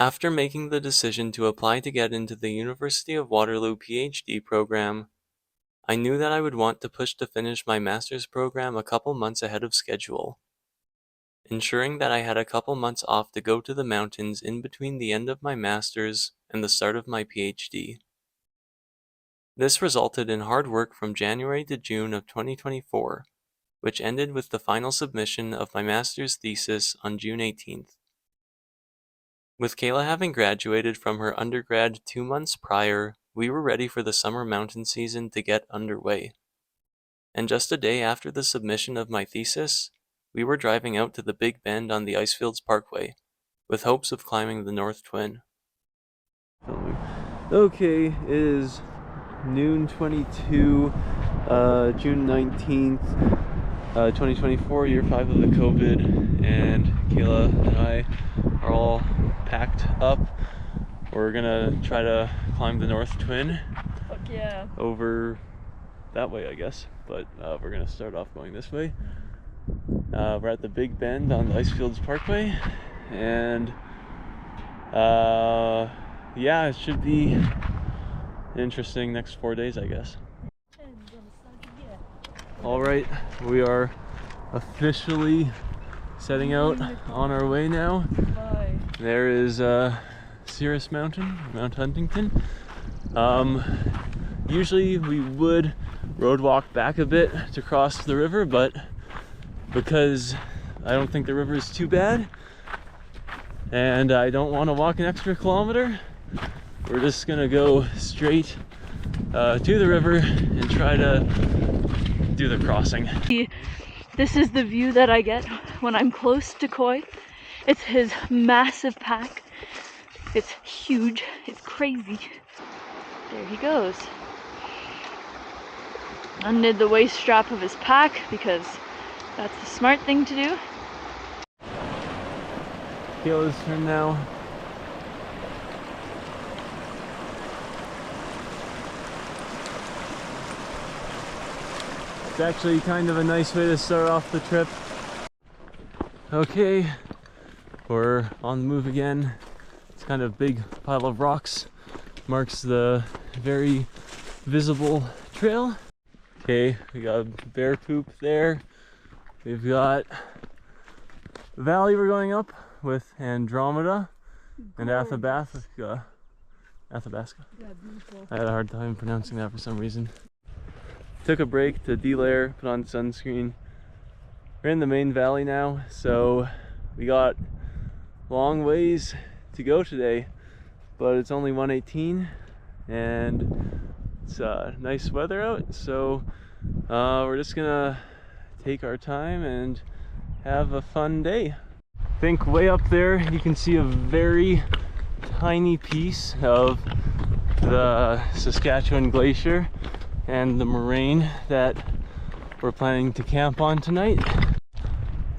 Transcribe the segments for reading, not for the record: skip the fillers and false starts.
After making the decision to apply to get into the University of Waterloo PhD program, I knew that I would want to push to finish my master's program a couple months ahead of schedule, ensuring that I had a couple months off to go to the mountains in between the end of my master's and the start of my PhD. This resulted in hard work from January to June of 2024, which ended with the final submission of my master's thesis on June 18th. With Kayla having graduated from her undergrad 2 months prior, we were ready for the summer mountain season to get underway. And just a day after the submission of my thesis, we were driving out to the Big Bend on the Icefields Parkway, with hopes of climbing the North Twin. Okay, it is noon 22, June 19th, 2024, year 5 of the COVID, and Kayla and I are all packed up. We're gonna try to climb the North Twin. Fuck yeah. Over that way, I guess, but we're gonna start off going this way. We're at the Big Bend on the Icefields Parkway, and yeah, it should be an interesting next 4 days, I guess. Alright, we are officially setting out on our way now. Bye. There is Cirrus Mountain, Mount Huntington. Usually we would road walk back a bit to cross the river, but because I don't think the river is too bad and I don't want to walk an extra kilometer, we're just gonna go straight to the river and try to do the crossing. This is the view that I get when I'm close to Coy. It's his massive pack. It's huge. It's crazy. There he goes. Undid the waist strap of his pack because that's the smart thing to do. Kayla's turn now. It's actually kind of a nice way to start off the trip. Okay, we're on the move again. It's kind of a big pile of rocks. Marks the very visible trail. Okay, we got bear poop there. We've got the valley we're going up with Andromeda and Athabasca. Athabasca. Yeah, beautiful. I had a hard time pronouncing that for some reason. Took a break to de-layer, put on sunscreen. We're in the main valley now, so we got long ways to go today, but it's only 1:18 and it's nice weather out, so we're just gonna take our time and have a fun day. I think way up there you can see a very tiny piece of the Saskatchewan Glacier and the moraine that we're planning to camp on tonight.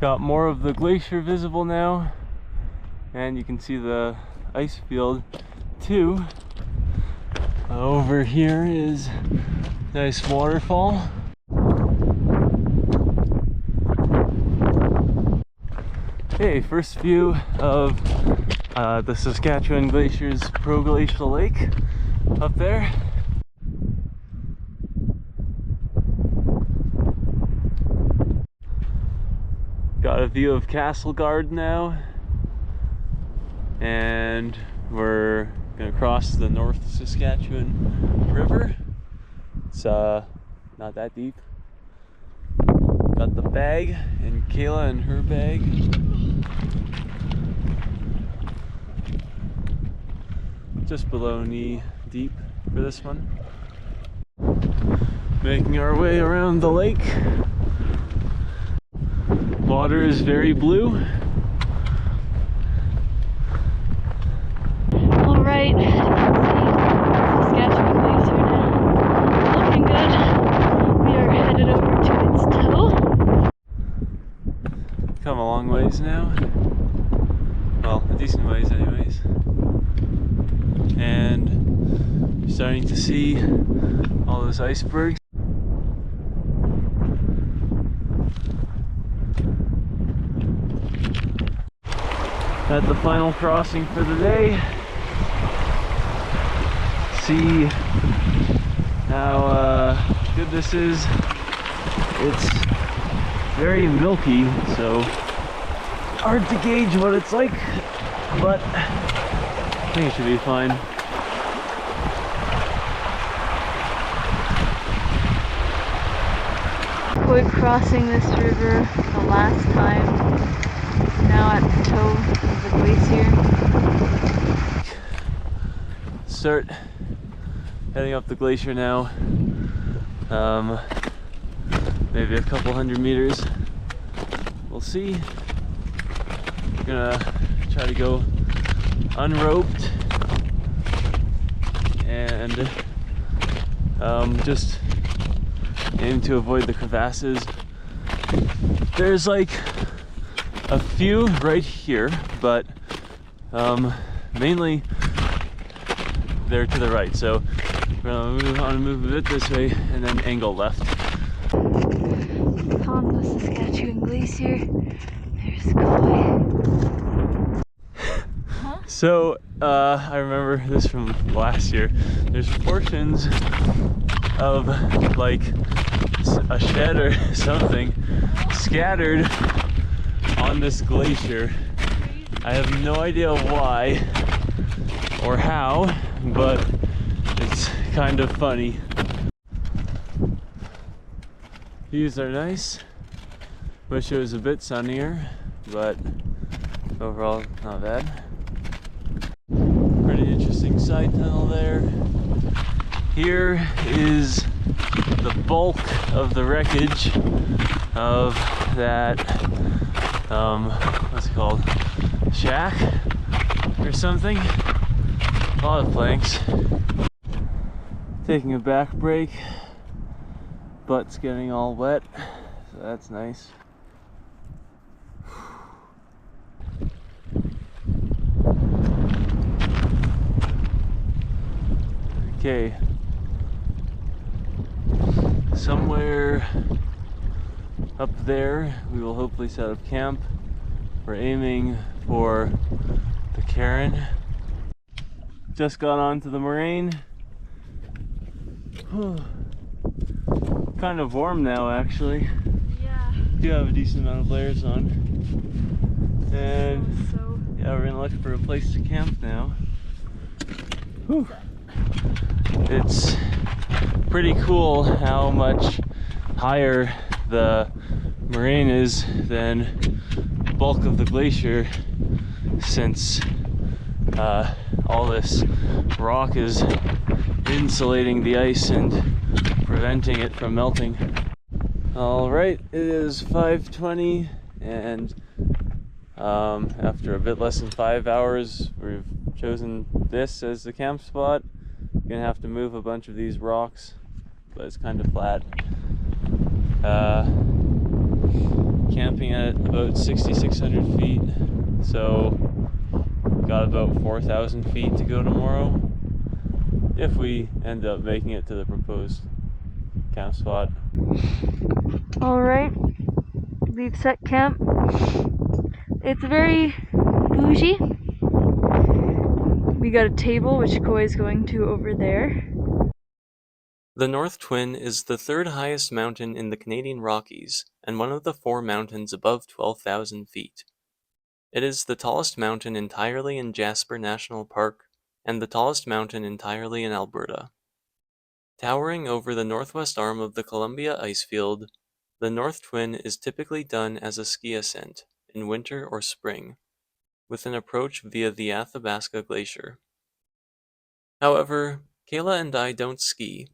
Got more of the glacier visible now, and you can see the ice field too. Over here is a nice waterfall. Okay, first view of the Saskatchewan Glacier's Proglacial Lake up there. Got a view of Castleguard now, and we're gonna cross the North Saskatchewan River. It's not that deep. Got the bag, and Kayla and her bag. Just below knee deep for this one. Making our way around the lake. Water is very blue. Alright, Saskatchewan Glacier now. Looking good. We are headed over to its toe. Come a long ways now. Well, a decent ways anyways. And you're starting to see all those icebergs. at the final crossing for the day. See how good this is. It's very milky, so hard to gauge what it's like, but I think it should be fine. Koi crossing this river the last time. Now at the toe of the glacier. Start heading up the glacier now. Maybe a couple hundred meters. We'll see. We're gonna try to go unroped and just aim to avoid the crevasses. There's like a few right here, but mainly they're to the right. So we're gonna move a bit this way and then angle left. On the Saskatchewan Glacier, there's Koi. So I remember this from last year. There's portions of like a shed or something scattered on this glacier. I have no idea why or how, but it's kind of funny. Views are nice. Wish it was a bit sunnier, but overall not bad. Pretty interesting side tunnel there. Here is the bulk of the wreckage of that, what's it called? Shack or something. A lot of planks. Taking a back break. Butt's getting all wet, so that's nice. Okay, somewhere up there we will hopefully set up camp. We're aiming for the cairn. Just got onto the moraine. Kind of warm now, actually. Yeah. Do have a decent amount of layers on. And yeah, we're gonna look for a place to camp now. Whew. It's pretty cool how much higher the moraine is than the bulk of the glacier, since all this rock is insulating the ice and preventing it from melting. Alright, it is 5:20 and after a bit less than 5 hours we've chosen this as the camp spot. We're gonna have to move a bunch of these rocks, but it's kind of flat. Camping at about 6,600 feet, so got about 4,000 feet to go tomorrow, if we end up making it to the proposed camp spot. Alright, we've set camp. It's very bougie. We got a table, which Koi is going to over there. The North Twin is the third highest mountain in the Canadian Rockies and one of the 4 mountains above 12,000 feet. It is the tallest mountain entirely in Jasper National Park and the tallest mountain entirely in Alberta. Towering over the northwest arm of the Columbia Icefield, the North Twin is typically done as a ski ascent in winter or spring, with an approach via the Athabasca Glacier. However, Kayla and I don't ski,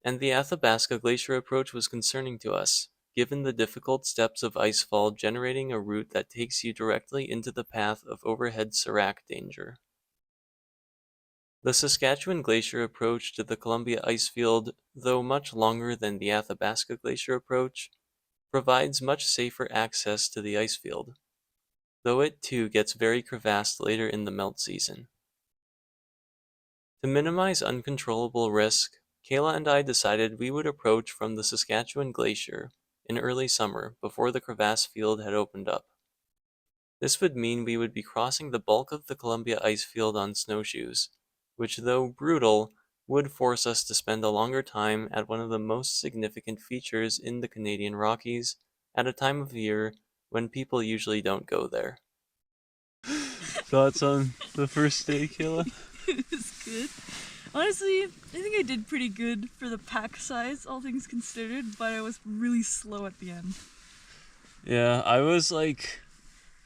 and the Athabasca Glacier approach was concerning to us, given the difficult steps of icefall generating a route that takes you directly into the path of overhead serac danger. The Saskatchewan Glacier approach to the Columbia Icefield, though much longer than the Athabasca Glacier approach, provides much safer access to the icefield, though it too gets very crevassed later in the melt season. To minimize uncontrollable risk, Kayla and I decided we would approach from the Saskatchewan Glacier in early summer before the crevasse field had opened up. This would mean we would be crossing the bulk of the Columbia Icefield on snowshoes, which, though brutal, would force us to spend a longer time at one of the most significant features in the Canadian Rockies at a time of year when people usually don't go there. Thoughts on the first day, Kayla? It was good. Honestly, I think I did pretty good for the pack size, all things considered, but I was really slow at the end. Yeah, I was like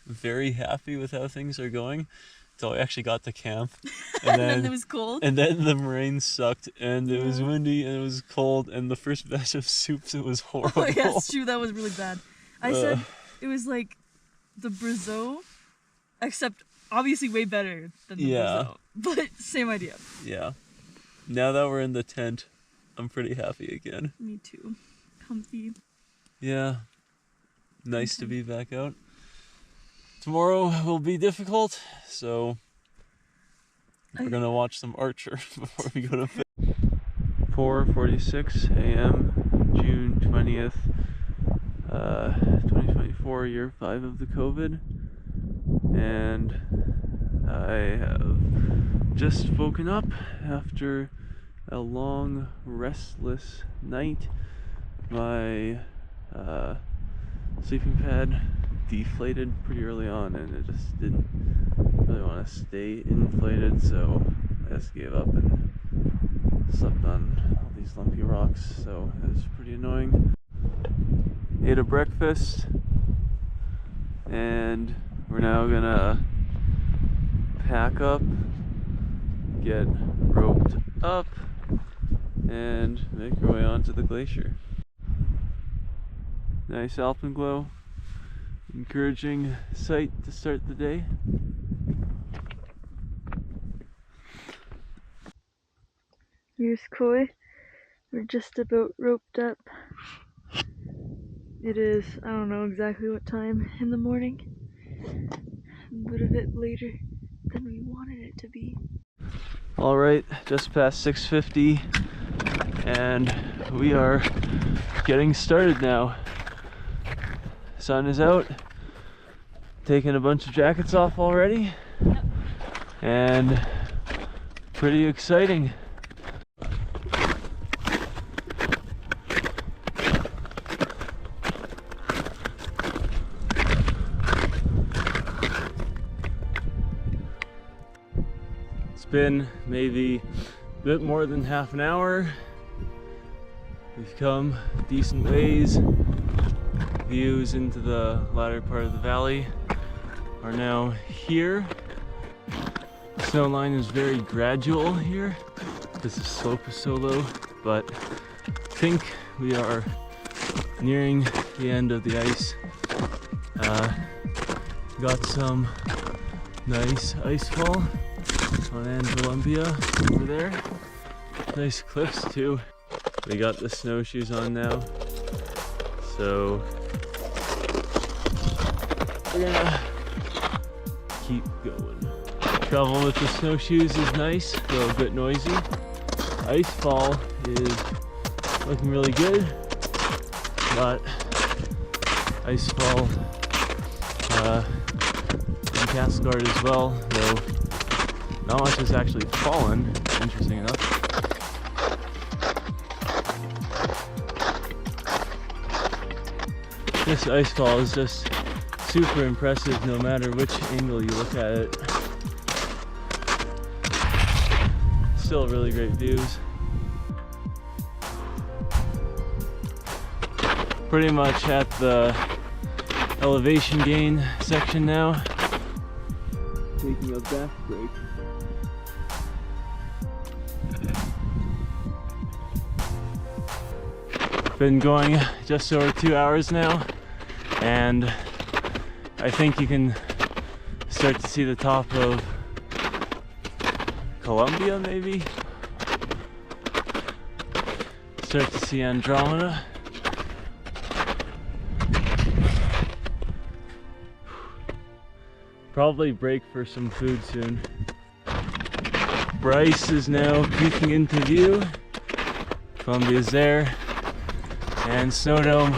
very happy with how things are going until I actually got to camp. And then it was cold. And then the rain sucked, and it was windy, and it was cold, and the first batch of soups, it was horrible. Oh yeah, it's true, that was really bad. I said it was like the Brazeau, except obviously way better than the Brazeau. But same idea. Yeah. Now that we're in the tent, I'm pretty happy again. Me too. Comfy. Yeah. Nice to be back out. Tomorrow will be difficult, so we're gonna watch some Archer before we go to bed. 4:46 a.m. June 20th, 2024, year 5 of the COVID, and I have just woken up after a long, restless night. My sleeping pad deflated pretty early on, and it just didn't really want to stay inflated, so I just gave up and slept on all these lumpy rocks, so it was pretty annoying. Ate a breakfast, and we're now gonna pack up, get roped up, and make our way onto the glacier. Nice alpenglow, encouraging sight to start the day. Here's Koi. We're just about roped up. It is, I don't know exactly what time in the morning, but a bit later than we wanted it to be. Alright, just past 6:50, and we are getting started now. Sun is out, taking a bunch of jackets off already, and pretty exciting. It's been maybe a bit more than half an hour. We've come a decent ways. Views into the latter part of the valley are now here. The snow line is very gradual here because the slope is so low, but I think we are nearing the end of the ice. Got some nice ice fall on Columbia over there. Nice cliffs too. We got the snowshoes on now, so we're gonna keep going. Travel with the snowshoes is nice, though a bit noisy. Ice fall is looking really good, but ice fall in Cascard as well, though not much has actually fallen, interesting enough. This ice fall is just super impressive no matter which angle you look at it. Still really great views. Pretty much at the elevation gain section now. Taking a back break. Been going just over 2 hours now, and I think you can start to see the top of Columbia, maybe. Start to see Andromeda. Probably break for some food soon. Bryce is now peeking into view. Columbia's there. And Snow Dome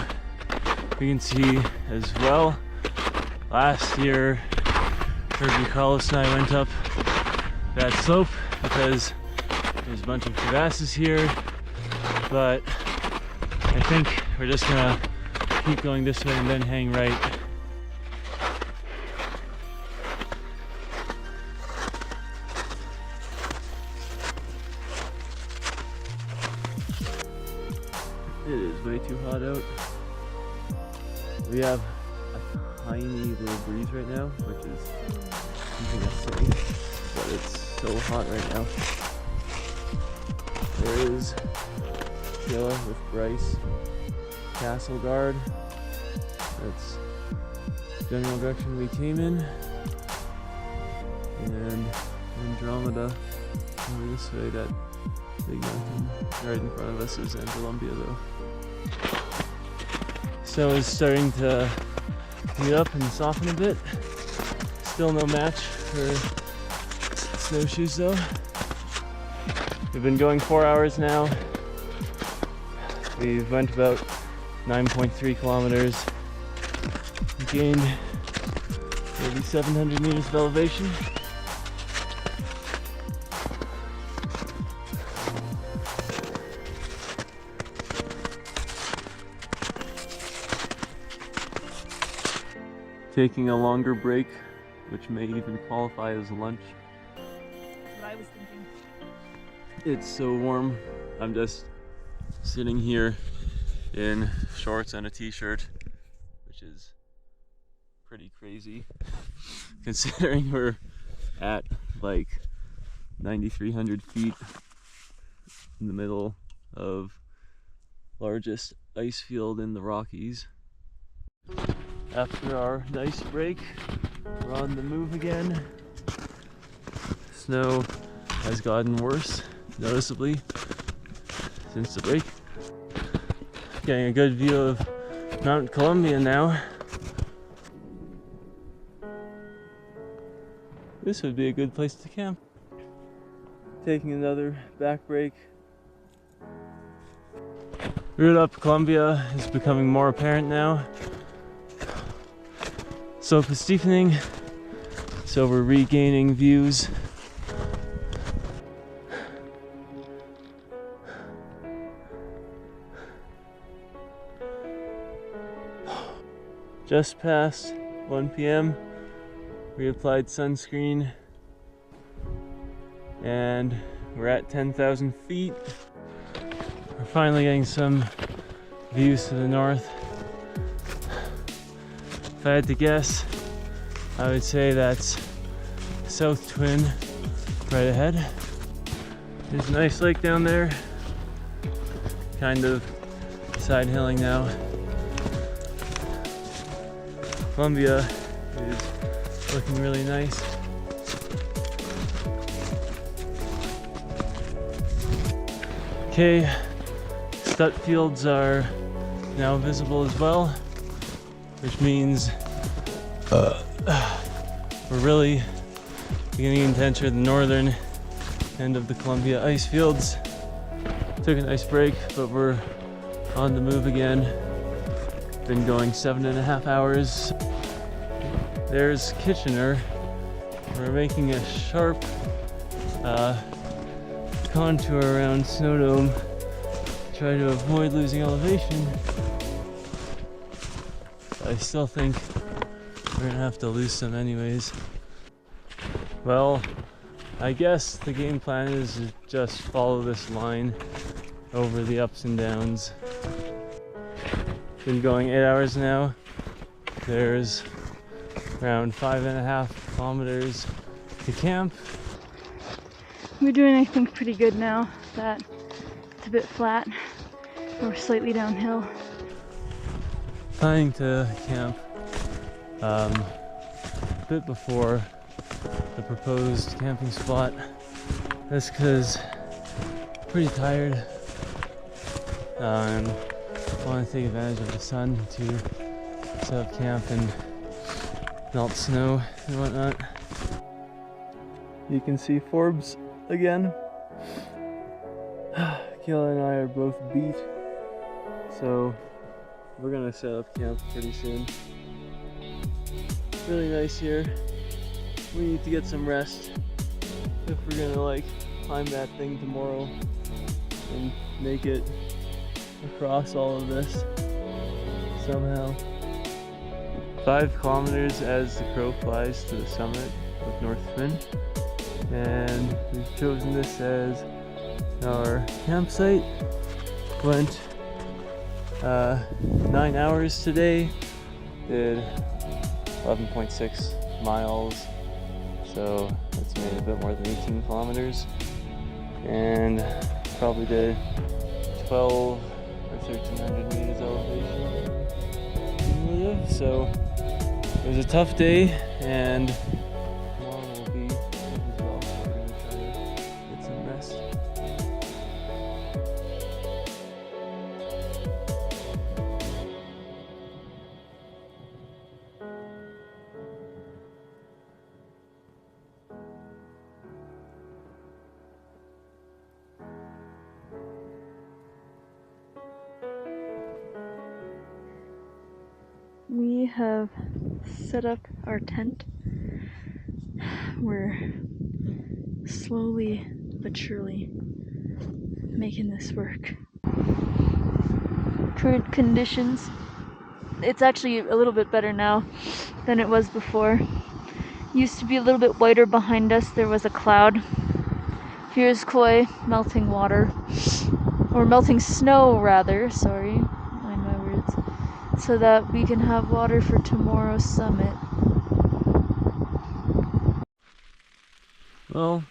we can see as well. Last year Herbie, Carlos, and I went up that slope because there's a bunch of crevasses here, but I think we're just gonna keep going this way and then hang right. It is way too hot out. We have a tiny little breeze right now, which is keeping us safe, but it's so hot right now. There is Kayla with Bryce, Castle Guard. That's the general direction we came in. And Andromeda over this way, that big mountain right in front of us is Columbia though. Snow is starting to heat up and soften a bit. Still no match for snowshoes though. We've been going 4 hours now. We've went about 9.3 kilometers. We gained maybe 700 meters of elevation. Taking a longer break, which may even qualify as lunch. That's what I was thinking. It's so warm. I'm just sitting here in shorts and a t-shirt, which is pretty crazy considering we're at like 9,300 feet in the middle of largest ice field in the Rockies. After our nice break, we're on the move again. Snow has gotten worse noticeably since the break. Getting a good view of Mount Columbia now. This would be a good place to camp. Taking another back break. Route up Columbia is becoming more apparent now. Slope is steepening, so we're regaining views. Just past 1 p.m. we applied sunscreen and we're at 10,000 feet. We're finally getting some views to the north. If I had to guess, I would say that's South Twin right ahead. There's a nice lake down there, kind of side hilling now. Columbia is looking really nice. Okay, Stut fields are now visible as well, which means we're really beginning to enter the northern end of the Columbia Icefields. Took a nice break, but we're on the move again. Been going 7.5 hours. There's Kitchener. We're making a sharp contour around Snowdome to try to avoid losing elevation. I still think we're gonna have to lose some anyways. Well, I guess the game plan is to just follow this line over the ups and downs. Been going 8 hours now. There's around 5.5 kilometers to camp. We're doing, I think, pretty good now that it's a bit flat. We're slightly downhill. Planning to camp a bit before the proposed camping spot. That's because I'm pretty tired and want to take advantage of the sun to set up camp and melt snow and whatnot. You can see Forbes again. Kayla and I are both beat, so we're gonna set up camp pretty soon. Really nice here. we need to get some rest if we're gonna like climb that thing tomorrow and make it across all of this somehow. 5 kilometers as the crow flies to the summit of North Twin, and we've chosen this as our campsite. Went 9 hours today, did 11.6 miles, so that's made a bit more than 18 kilometers, and probably did 12 or 1300 meters elevation cumulative. So it was a tough day, and tomorrow will be as well. So we're gonna try to get some rest. We have set up our tent. We're slowly but surely making this work. Current conditions, it's actually a little bit better now than it was before. Used to be a little bit whiter behind us. There was a cloud. Here's Koi melting water, or melting snow rather, sorry, mind my words, so that we can have water for tomorrow's summit. Well,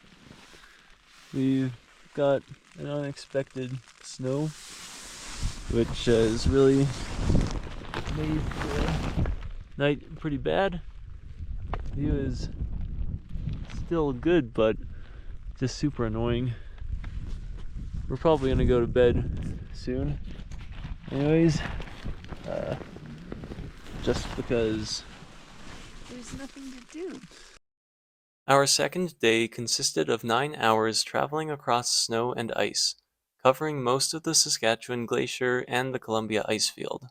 we've got an unexpected snow, which has really made the night pretty bad. View is still good, but just super annoying. We're probably gonna go to bed soon anyways, just because There's nothing to do. Our second day consisted of 9 hours traveling across snow and ice, covering most of the Saskatchewan Glacier and the Columbia Icefield.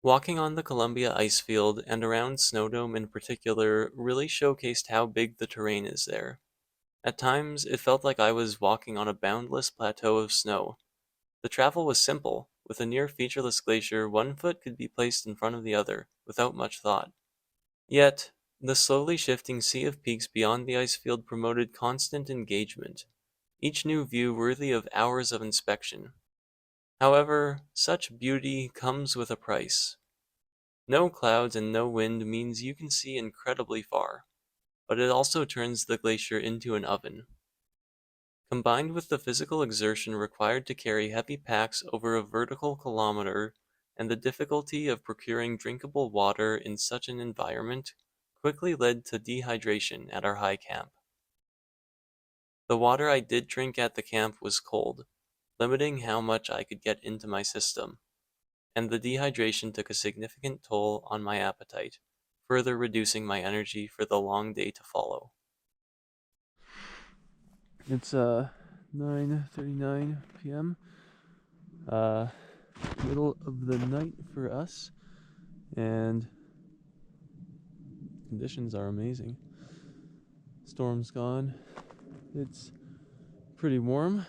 Walking on the Columbia Icefield and around Snowdome in particular really showcased how big the terrain is there. At times, it felt like I was walking on a boundless plateau of snow. The travel was simple. With a near featureless glacier, one foot could be placed in front of the other, without much thought. Yet, the slowly shifting sea of peaks beyond the ice field promoted constant engagement, each new view worthy of hours of inspection. However, such beauty comes with a price. No clouds and no wind means you can see incredibly far, but it also turns the glacier into an oven. Combined with the physical exertion required to carry heavy packs over a vertical kilometer and the difficulty of procuring drinkable water in such an environment, quickly led to dehydration at our high camp. The water I did drink at the camp was cold, limiting how much I could get into my system, and the dehydration took a significant toll on my appetite, further reducing my energy for the long day to follow. it's 9:39 p.m. Middle of the night for us, and conditions are amazing. Storm's gone. It's pretty warm.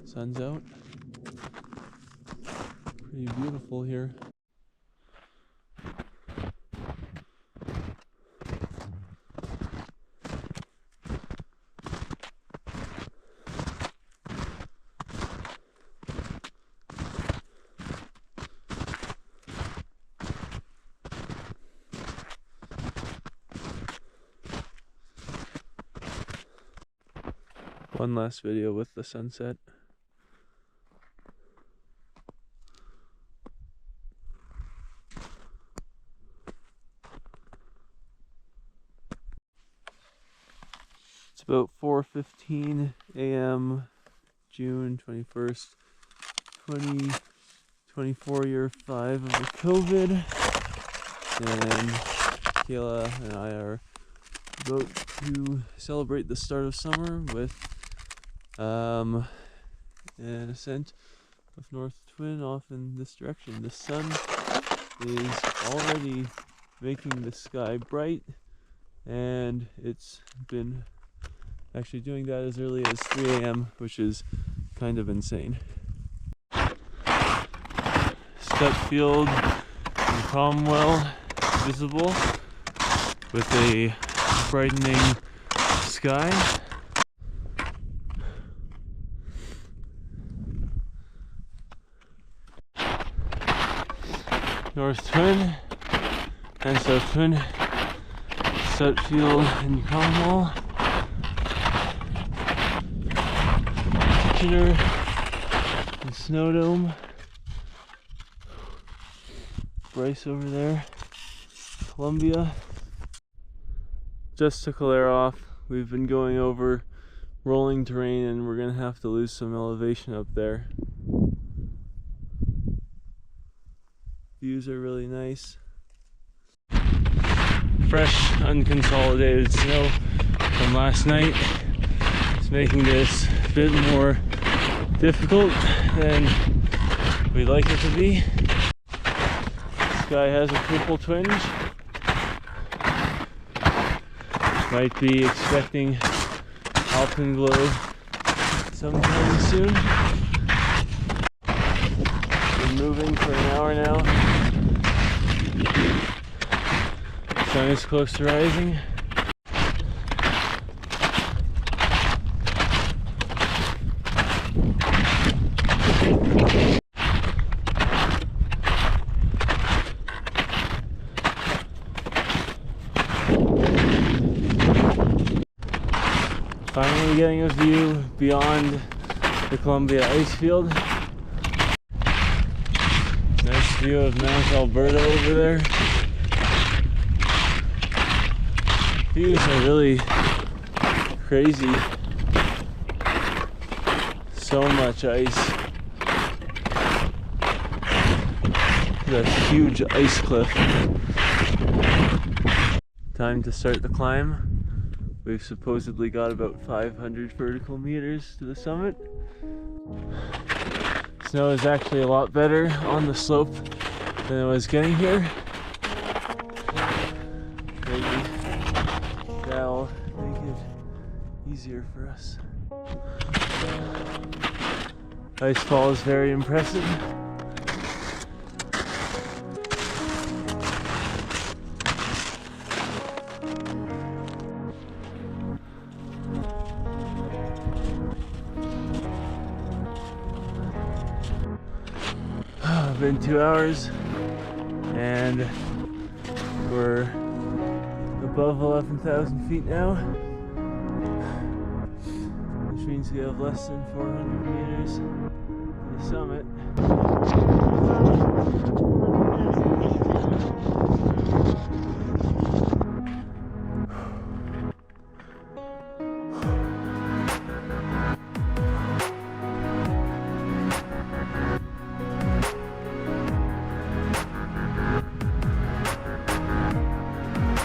Sun's out. Pretty beautiful here. One last video with the sunset. It's about 4:15 a.m. June 21st, 2024, year 5 of the COVID, and Kayla and I are about to celebrate the start of summer with an ascent of North Twin off in this direction. The sun is already making the sky bright, and it's been actually doing that as early as 3 a.m., which is kind of insane. Stepfield and Cromwell visible with a brightening sky. North Twin and South Twin, Stepfield and Cromwell, Kitchener and Snowdome, Bryce over there, Columbia. Just took a layer off. We've been going over rolling terrain and we're gonna have to lose some elevation up there. Views are really nice. Fresh, unconsolidated snow from last night. It's making this a bit more difficult than we'd like it to be. Sky has a purple twinge. Might be expecting alpenglow sometime soon. Been moving for an hour now. Sun is close to rising. Finally getting a view beyond the Columbia Icefield. Nice view of Mount Alberta over there. Views are really crazy. So much ice. That's a huge ice cliff. Time to start the climb. We've supposedly got about 500 vertical meters to the summit. Snow is actually a lot better on the slope than it was getting here. Maybe that'll make it easier for us. Icefall is very impressive. Been 2 hours and we're above 11,000 feet now, which means we have less than 400 meters to the summit.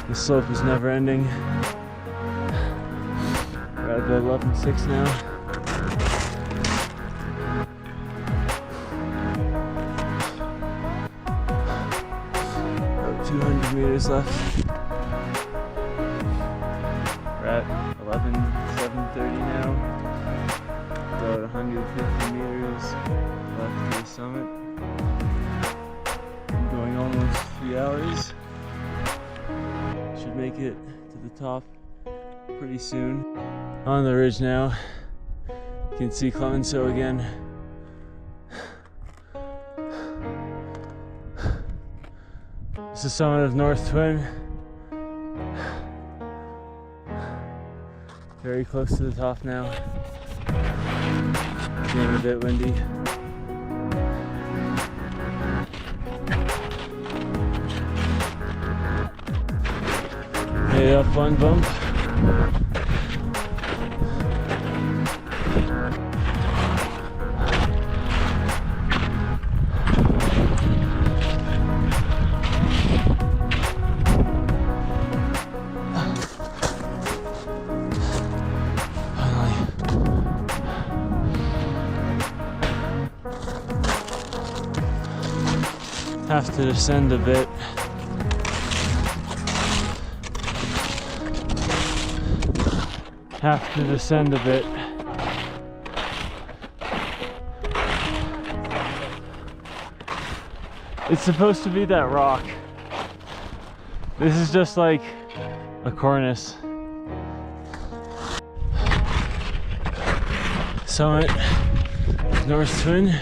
The slope is never ending. We're at about 11.6 now. About 200 meters left. We're at 11,730 now. About 150 meters left to the summit. I'm going almost 3 hours. Should make it to the top pretty soon. On the ridge now, you can see Clemenceau again. This is the summit of North Twin. Very close to the top now. Getting a bit windy. Made up one bump. Have to descend a bit. have to descend a bit. It's supposed to be that rock. This is just like a cornice. Summit, North Twin.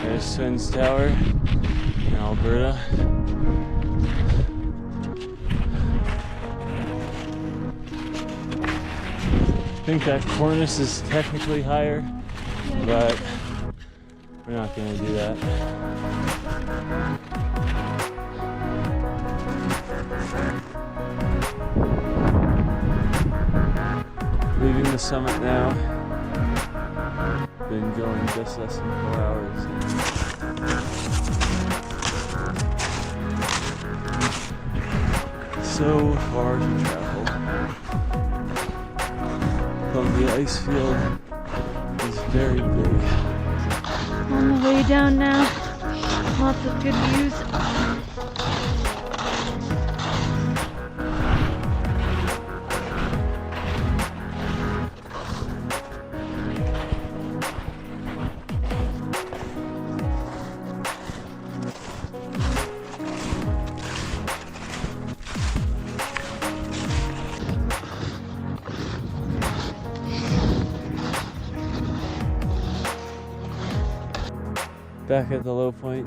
There's Twins Tower in Alberta. I think that cornice is technically higher, but we're not going to do that. Leaving the summit now. Been going just less than 4 hours. So far to travel. Columbia Icefield is very big. On the way down now. Lots of good views. Back at the low point.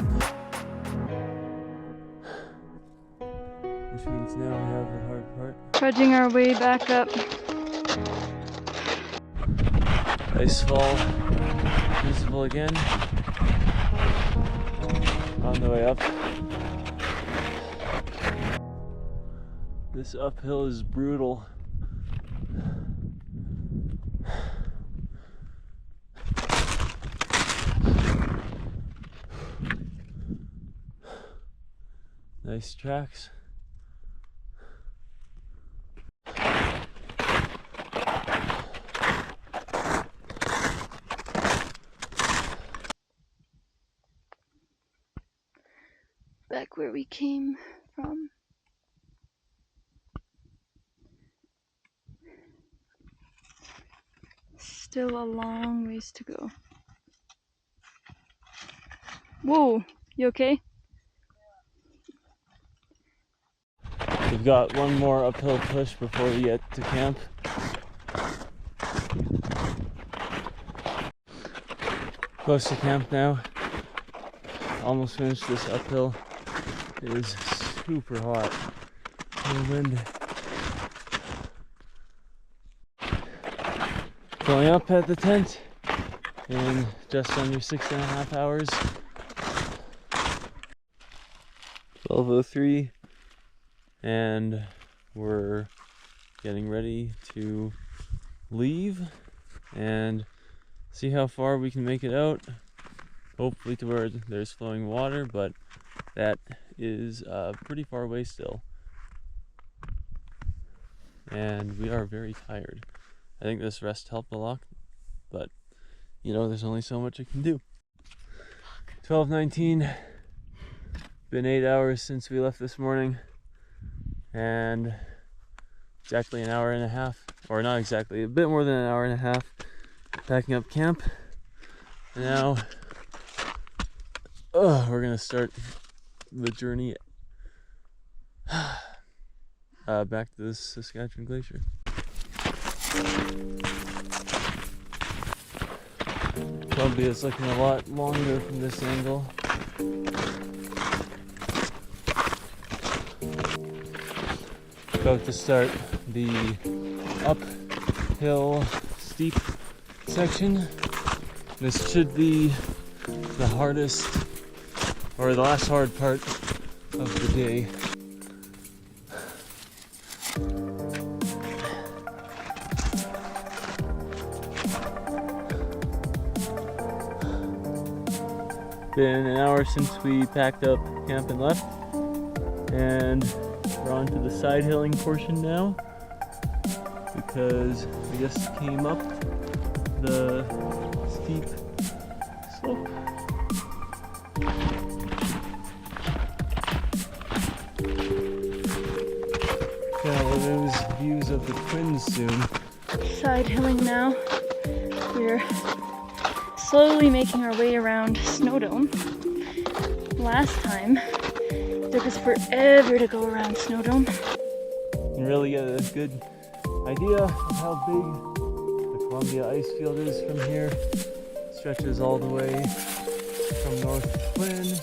Which means now we have the hard part. Trudging our way back up. Icefall visible again. On the way up. This uphill is brutal. Nice tracks. Back where we came from. Still a long ways to go. Whoa, you okay? We've got one more uphill push before we get to camp. Close to camp now. Almost finished this uphill. It is super hot. No wind. Going up at the tent in just under 6.5 hours. 12:03. And we're getting ready to leave and see how far we can make it out. Hopefully to where there's flowing water, but that is pretty far away still. And we are very tired. I think this rest helped a lot, but you know, there's only so much I can do. 12:19. Been 8 hours since we left this morning. And exactly an hour and a half, or not exactly, a bit more than an hour and a half packing up camp. And now we're gonna start the journey back to the Saskatchewan Glacier. Columbia is looking a lot longer from this angle. About to start the uphill steep section. This should be the hardest, or the last hard part of the day. Been an hour since we packed up camp and left, and we're on to the side hilling portion now because we just came up the steep slope. Yeah, well, those views of the Twins soon. Side hilling now. We're slowly making our way around Snow Dome. Last time, it took us forever to go around Snow Dome. And really get a good idea of how big the Columbia Icefield is from here. It stretches all the way from North Twin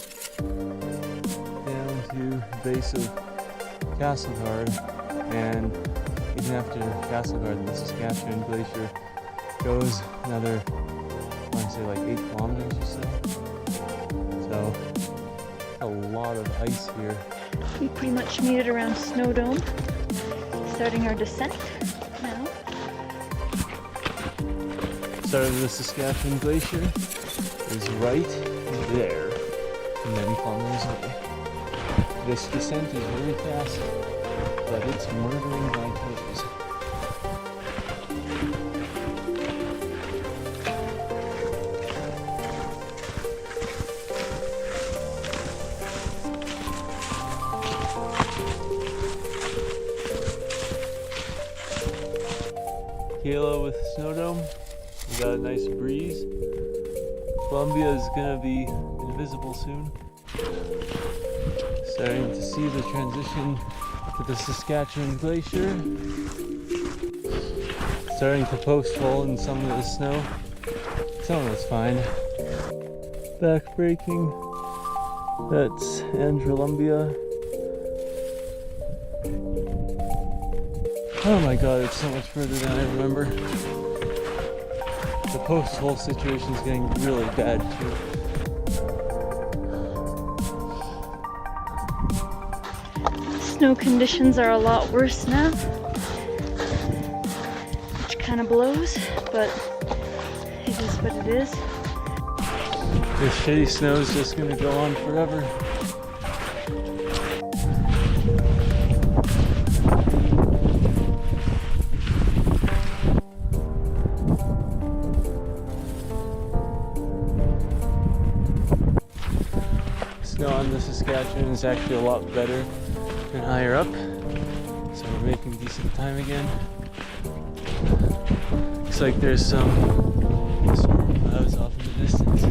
down to the base of Castleguard, and even after Castleguard, the Saskatchewan Glacier goes another, I want to say like 8 kilometers or so. So a lot of ice here. We pretty much made it around Snow Dome, starting our descent now. Start of the Saskatchewan Glacier is right there, and then kilometers away. This descent is really fast, but it's murdering my toes. Kayla with Snow Dome. We got a nice breeze. Columbia is gonna be invisible soon. Starting to see the transition to the Saskatchewan Glacier. Starting to post hole in some of the snow. Some of it's fine. Back braking. That's Columbia. Oh my god, it's so much further than I remember. The post hole situation is getting really bad too. Snow conditions are a lot worse now, which kind of blows, but it is what it is. This shitty snow is just gonna go on forever. Snow on the Saskatchewan is actually a lot better than higher up, so we're making decent time again. Looks like there's some storm clouds off in the distance.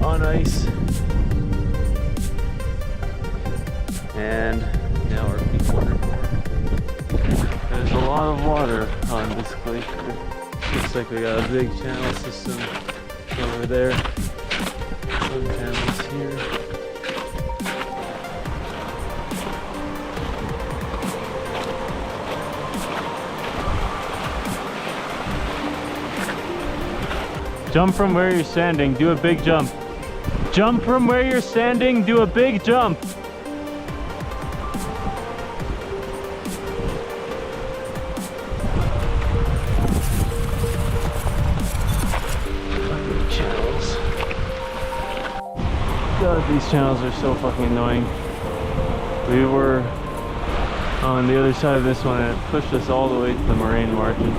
On ice, and now our peak water. There's a lot of water on this glacier. Looks like we got a big channel system over there. Some channels here. Jump from where you're standing, do a big jump. Jump from where you're standing, do a big jump. Fucking channels. God, these channels are so fucking annoying. We were on the other side of this one and it pushed us all the way to the moraine margin.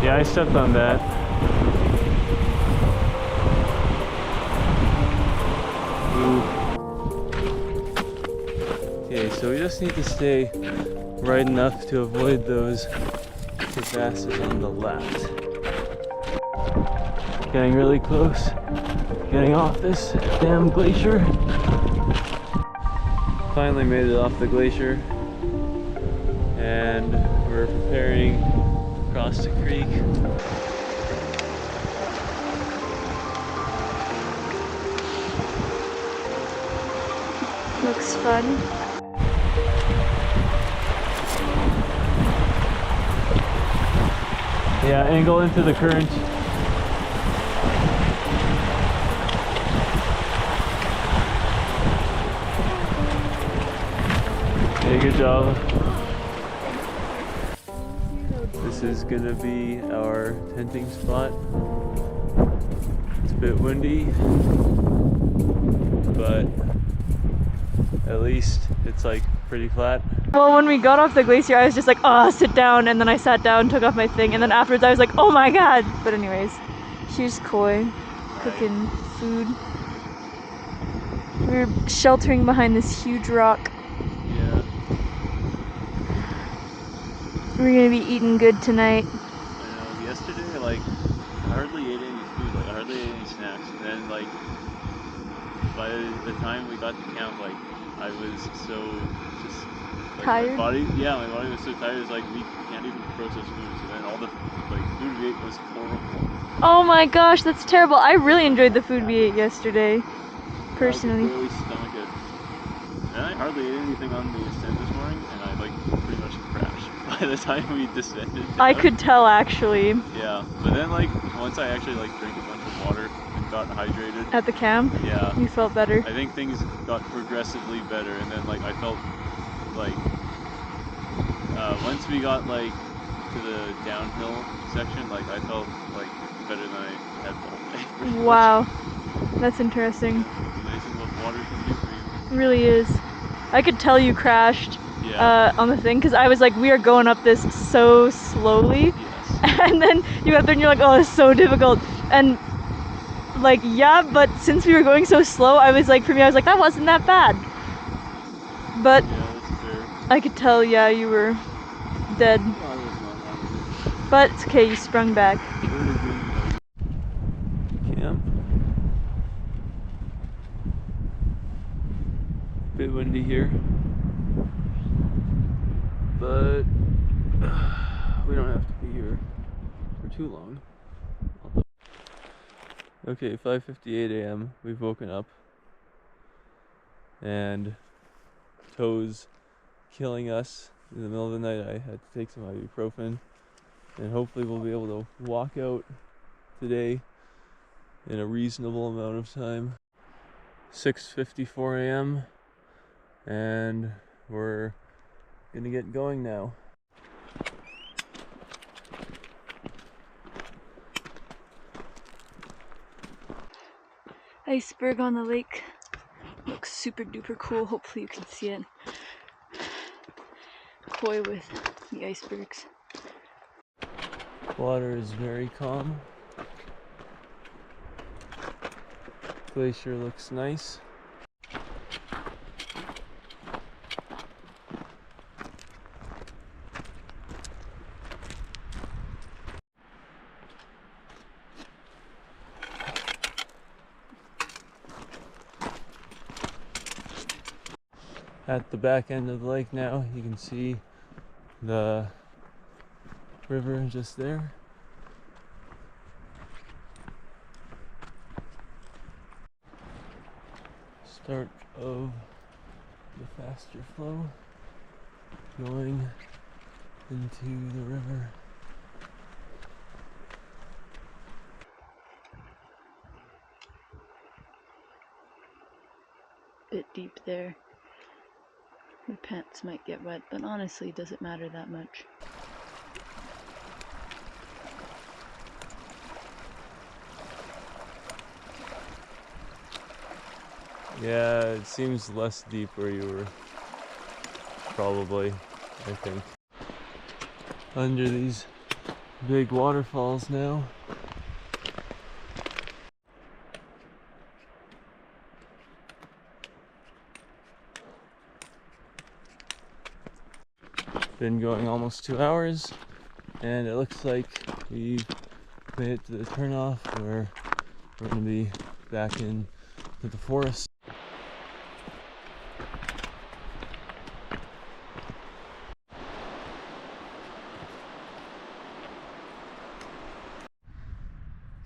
Yeah, I stepped on that. Okay, so we just need to stay right enough to avoid those crevasses on the left. Getting really close, getting off this damn glacier. Finally made it off the glacier, and we're preparing to cross the creek. Looks fun. Yeah, angle into the current. Hey, good job. This is gonna be our tenting spot. It's a bit windy, but at least it's like pretty flat. Well, when we got off the glacier, I was just like, oh, sit down, and then I sat down, took off my thing, and then afterwards I was like, oh my god! But anyways, here's Koi, cooking food. We're sheltering behind this huge rock. Yeah. We're gonna be eating good tonight. I know, yesterday, like, I hardly ate any food, like, I hardly ate any snacks, and then, like, by the time we got to camp, like, I was so just, like, Tired? my body was so tired, it's like, we can't even process food, so then all the, like, food we ate was horrible. Oh my gosh, that's terrible. I really enjoyed the food we ate yesterday, personally. I could barely stomach it. And I hardly ate anything on the ascent this morning, and I, like, pretty much crashed by the time we descended down. I could tell, actually. Yeah, but then, like, once I actually, like, drank a bunch of water and got hydrated. At the camp? Yeah. You felt better? I think things got progressively better, and then, like, I felt, like, once we got, like, to the downhill section, like, I felt, like, better than I had all day. Wow. That's interesting. Yeah, amazing what water can do for you. It really is. I could tell you crashed on the thing, because I was like, we are going up this so slowly. Yes. And then you got there and you're like, oh, it's so difficult. And like, yeah, but since we were going so slow, I was like, for me, I was like, that wasn't that bad. But Yeah, that's fair. I could tell, yeah, you were dead. No, I was not. But it's okay, you sprung back. Camp. Bit windy here, but we don't have to be here for too long. Okay, 5:58 a.m. We've woken up, and toes killing us in the middle of the night. I had to take some ibuprofen, and hopefully we'll be able to walk out today in a reasonable amount of time. 6:54 a.m. and we're gonna get going now. Iceberg on the lake. Looks super duper cool. Hopefully you can see it. Koi with the icebergs. Water is very calm. Glacier looks nice. At the back end of the lake now, you can see the river just there. Start of the faster flow going into the river. Bit deep there. Your pants might get wet, but honestly, does it matter that much? Yeah, it seems less deep where you were, probably, I think. Under these big waterfalls now. Been going almost 2 hours, and it looks like we've made it to the turnoff where we're going to be back in to the forest.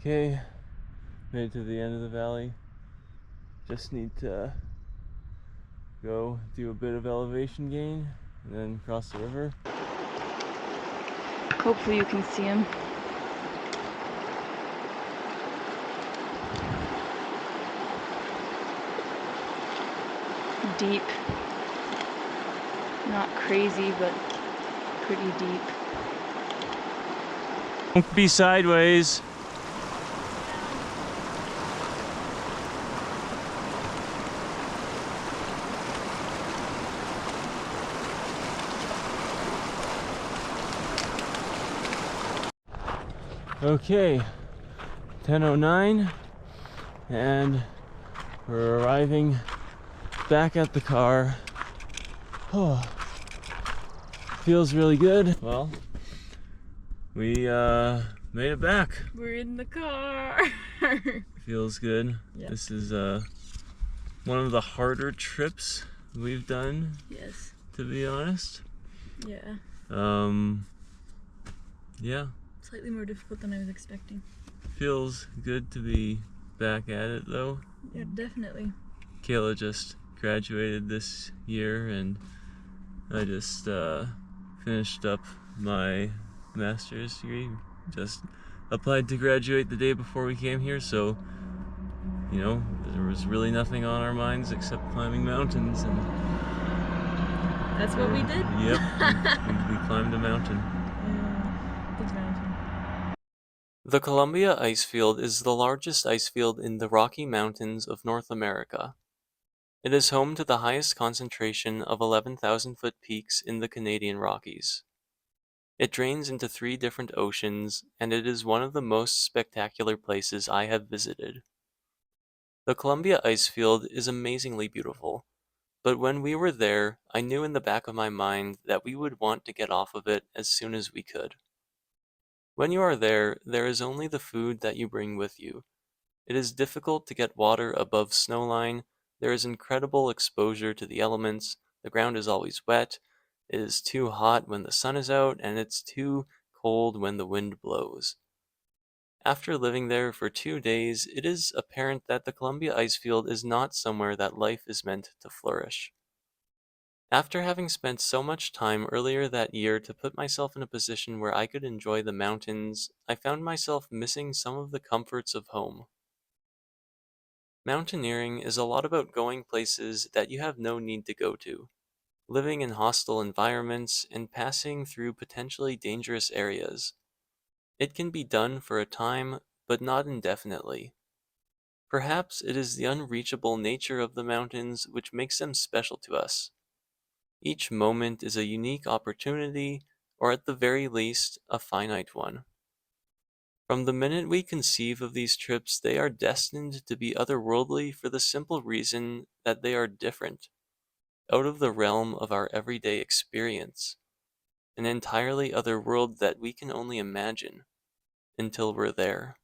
Okay, made it to the end of the valley. Just need to go do a bit of elevation gain and then cross the river. Hopefully you can see him. Deep. Not crazy, but pretty deep. Don't be sideways. Okay, 10:09, and we're arriving back at the car. Oh, feels really good. Well, we made it back. We're in the car. Feels good. Yep. This is one of the harder trips we've done, Yes. to be honest. Yeah. Yeah, Slightly more difficult than I was expecting. feels good to be back at it though. Yeah, definitely. Kayla just graduated this year, and I just finished up my master's degree. Just applied to graduate the day before we came here, so you know, there was really nothing on our minds except climbing mountains, and That's what we did? Yep, we climbed a mountain. Big mountain. The Columbia Icefield is the largest ice field in the Rocky Mountains of North America. It is home to the highest concentration of 11,000-foot peaks in the Canadian Rockies. It drains into 3 different oceans, and it is one of the most spectacular places I have visited. The Columbia Icefield is amazingly beautiful, but when we were there, I knew in the back of my mind that we would want to get off of it as soon as we could. When you are there, there is only the food that you bring with you. It is difficult to get water above snowline, there is incredible exposure to the elements, the ground is always wet, it is too hot when the sun is out, and it's too cold when the wind blows. After living there for 2 days, it is apparent that the Columbia Icefield is not somewhere that life is meant to flourish. After having spent so much time earlier that year to put myself in a position where I could enjoy the mountains, I found myself missing some of the comforts of home. Mountaineering is a lot about going places that you have no need to go to, living in hostile environments, and passing through potentially dangerous areas. It can be done for a time, but not indefinitely. Perhaps it is the unreachable nature of the mountains which makes them special to us. Each moment is a unique opportunity, or at the very least, a finite one. From the minute we conceive of these trips, they are destined to be otherworldly for the simple reason that they are different, out of the realm of our everyday experience, an entirely other world that we can only imagine until we're there.